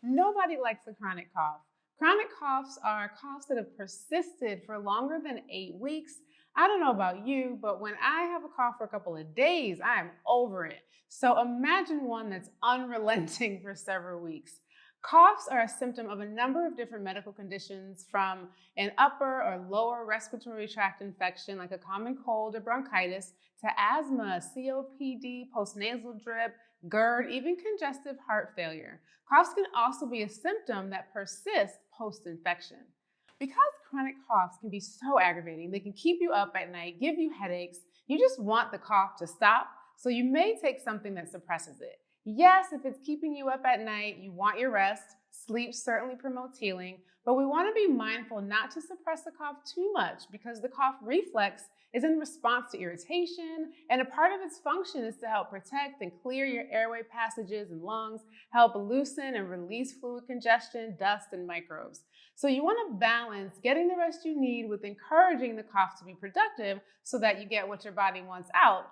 Nobody likes a chronic cough. Chronic coughs are coughs that have persisted for longer than 8 weeks. I don't know about you, but when I have a cough for a couple of days, I am over it. So imagine one that's unrelenting for several weeks. Coughs are a symptom of a number of different medical conditions, from an upper or lower respiratory tract infection like a common cold or bronchitis to asthma, COPD, postnasal drip, GERD, even congestive heart failure. Coughs can also be a symptom that persists post-infection. Because chronic coughs can be so aggravating, they can keep you up at night, give you headaches, you just want the cough to stop, so you may take something that suppresses it. Yes, if it's keeping you up at night, you want your rest. Sleep certainly promotes healing, but we want to be mindful not to suppress the cough too much, because the cough reflex is in response to irritation, and a part of its function is to help protect and clear your airway passages and lungs, help loosen and release fluid congestion, dust, and microbes. So you want to balance getting the rest you need with encouraging the cough to be productive so that you get what your body wants out.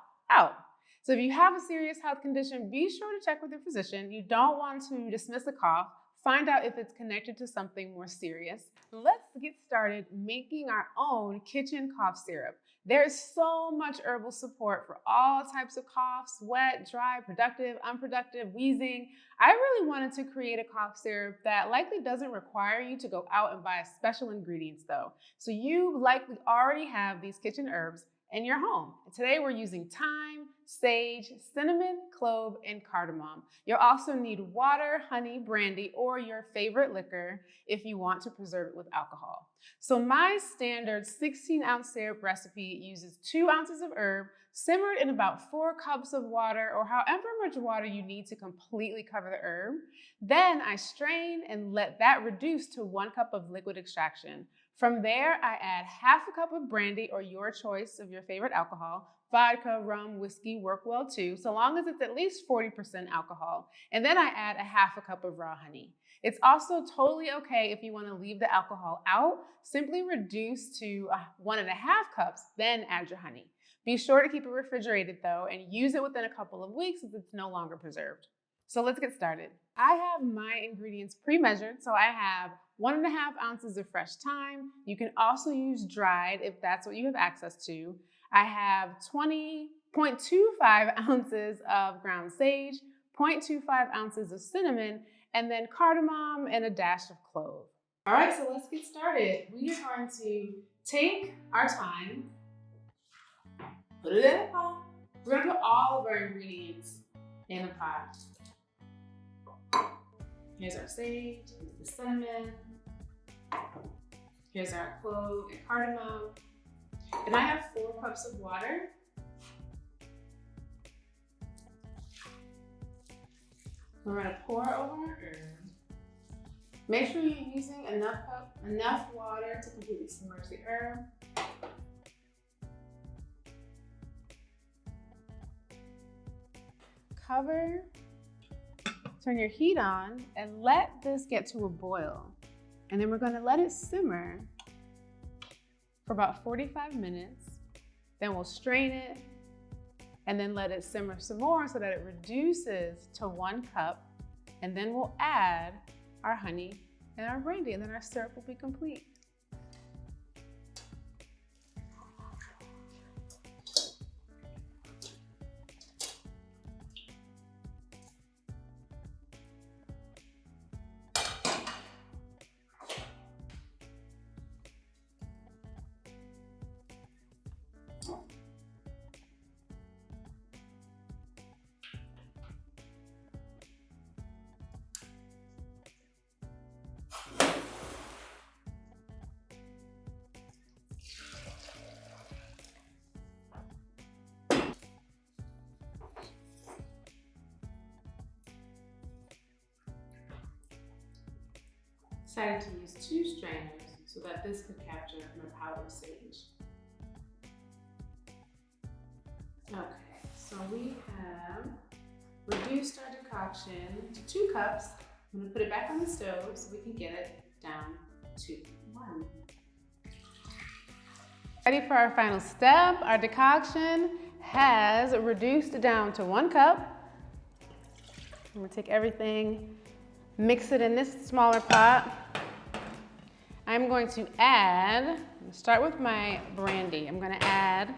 So if you have a serious health condition, be sure to check with your physician. You don't want to dismiss a cough. Find out if it's connected to something more serious. Let's get started making our own kitchen cough syrup. There's so much herbal support for all types of coughs: wet, dry, productive, unproductive, wheezing. I really wanted to create a cough syrup that likely doesn't require you to go out and buy special ingredients though. So you likely already have these kitchen herbs in your home. Today we're using thyme, sage, cinnamon, clove, and cardamom. You'll also need water, honey, brandy, or your favorite liquor if you want to preserve it with alcohol. So my standard 16-ounce syrup recipe uses 2 ounces of herb simmered in about 4 cups of water, or however much water you need to completely cover the herb. Then I strain and let that reduce to 1 cup of liquid extraction. From there, I add half a cup of brandy, or your choice of your favorite alcohol. Vodka, rum, whiskey work well too, so long as it's at least 40% alcohol. And then I add a half a cup of raw honey. It's also totally okay if you want to leave the alcohol out. Simply reduce to 1.5 cups, then add your honey. Be sure to keep it refrigerated though, and use it within a couple of weeks if it's no longer preserved. So let's get started. I have my ingredients pre-measured, so I have 1.5 ounces of fresh thyme. You can also use dried if that's what you have access to. I have 20.25 ounces of ground sage, 0.25 ounces of cinnamon, and then cardamom and a dash of clove. All right, so let's get started. We are going to take our thyme, put it in a pot. We're going to put all of our ingredients in a pot. Here's our sage, here's the cinnamon, here's our clove and cardamom. And I have 4 cups of water. We're going to pour over our herb. Make sure you're using enough water to completely submerge the herb. Cover, turn your heat on, and let this get to a boil. And then we're going to let it simmer for about 45 minutes. Then we'll strain it and then let it simmer some more so that it reduces to 1 cup. And then we'll add our honey and our brandy, and then our syrup will be complete. Decided to use 2 strainers so that this could capture my powder sage. Okay, so we have reduced our decoction to 2 cups. I'm going to put it back on the stove so we can get it down to 1. Ready for our final step. Our decoction has reduced down to 1 cup. I'm going to take everything Mix it in this smaller pot. I'm going to add, start with my brandy. I'm going to add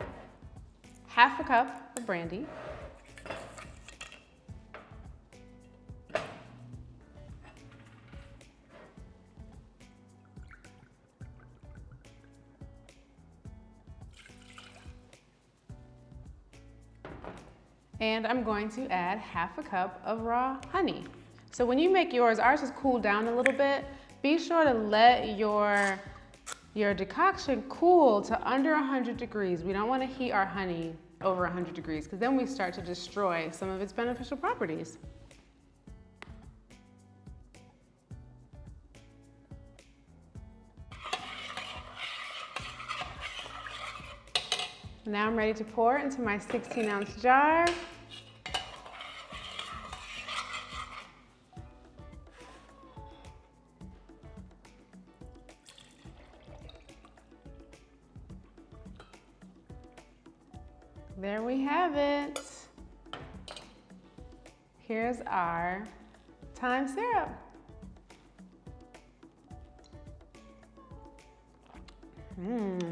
half a cup of brandy. And I'm going to add half a cup of raw honey. So when you make yours, ours is cooled down a little bit. Be sure to let your decoction cool to under 100 degrees. We don't want to heat our honey over 100 degrees because then we start to destroy some of its beneficial properties. Now I'm ready to pour into my 16-ounce jar. There we have it. Here's our thyme syrup.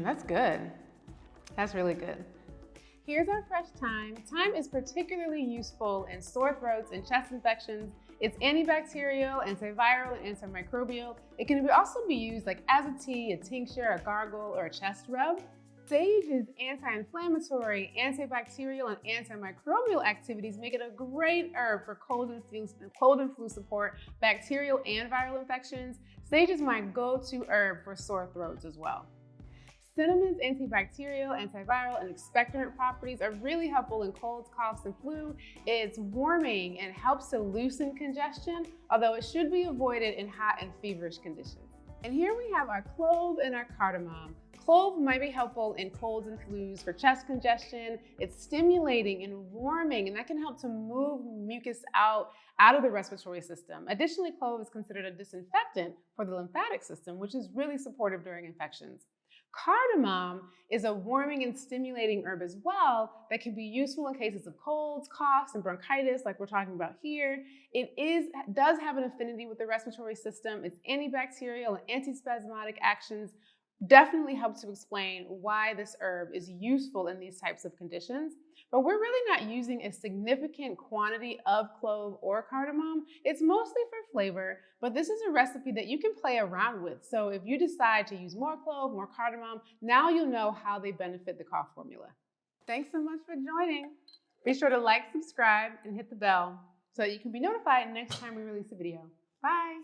That's good. That's really good. Here's our fresh thyme. Thyme is particularly useful in sore throats and chest infections. It's antibacterial, antiviral, and antimicrobial. It can also be used like as a tea, a tincture, a gargle, or a chest rub. Sage is anti-inflammatory, antibacterial, and antimicrobial activities make it a great herb for cold and flu support, bacterial and viral infections. Sage is my go-to herb for sore throats as well. Cinnamon's antibacterial, antiviral, and expectorant properties are really helpful in colds, coughs, and flu. It's warming and helps to loosen congestion, although it should be avoided in hot and feverish conditions. And here we have our clove and our cardamom. Clove might be helpful in colds and flus for chest congestion. It's stimulating and warming, and that can help to move mucus out of the respiratory system. Additionally, clove is considered a disinfectant for the lymphatic system, which is really supportive during infections. Cardamom is a warming and stimulating herb as well that can be useful in cases of colds, coughs, and bronchitis like we're talking about here. It does have an affinity with the respiratory system. Its antibacterial and antispasmodic actions definitely help to explain why this herb is useful in these types of conditions. But we're really not using a significant quantity of clove or cardamom. It's mostly for flavor, but this is a recipe that you can play around with. So if you decide to use more clove, more cardamom, now you'll know how they benefit the cough formula. Thanks so much for joining. Be sure to like, subscribe, and hit the bell so that you can be notified next time we release a video. Bye.